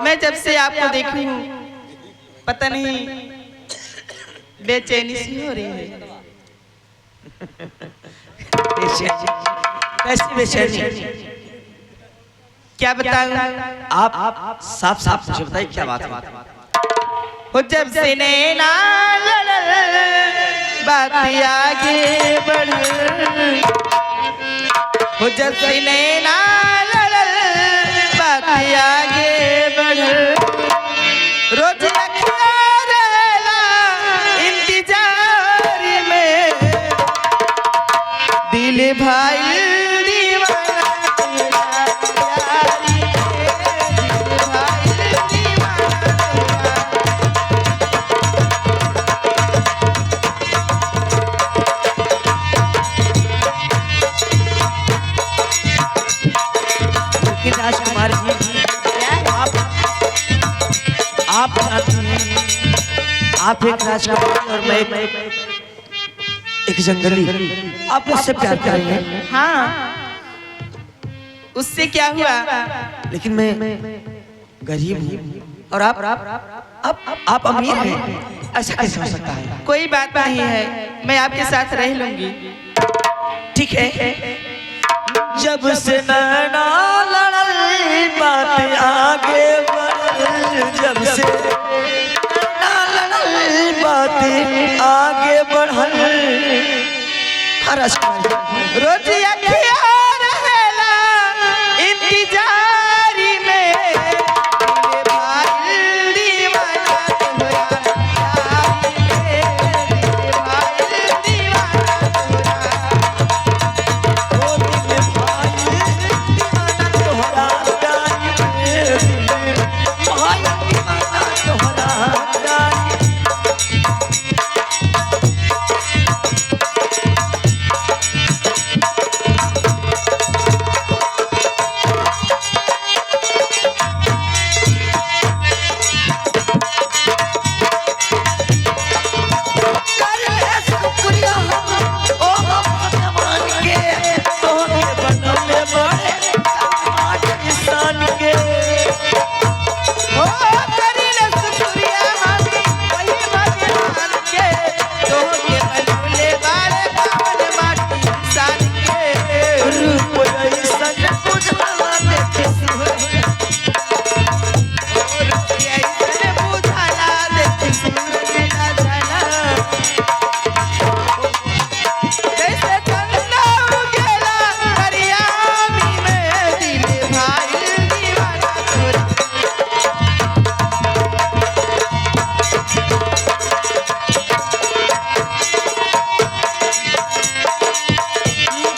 मैं जब से आपको देखी हूँ पता नहीं बेचैनी सी हो रही है। कैसी बेचैनी? क्या बताऊं? आप साफ साफ मुझे बताइए क्या बात है? हो जब से नैना लड़ल बात आगे बढ़ल, हो जब से नैना लड़ल बात आगे बढ़ल, रोज अखियाँ रहेला इंतजार में, दिल भाई राजकुमार जी, आप आप एक राजकुमार और मैं एक जंगली। आप मुझसे प्यार करेंगे? हाँ, उससे क्या हुआ? लेकिन मैं गरीब हूँ और आप अमीर हैं, ऐसा कैसे हो सकता है? कोई बात नहीं है, मैं आपके साथ रह लूंगी। ठीक है। जब से नैना लड़ल बात आगे बढ़ल, जब से नैना लड़ल बात आगे बढ़ल, रोज अखियाँ रहेला इंतजार में,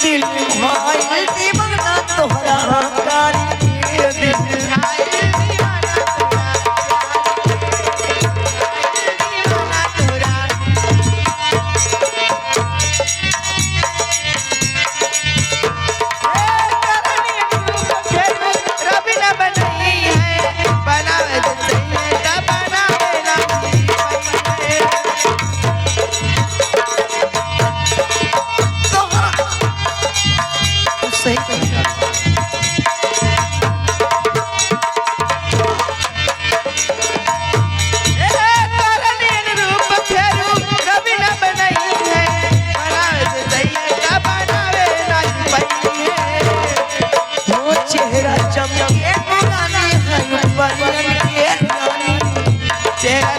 दिल भाई दीवाना तोरा, दिल भाई दीवाना चेहरा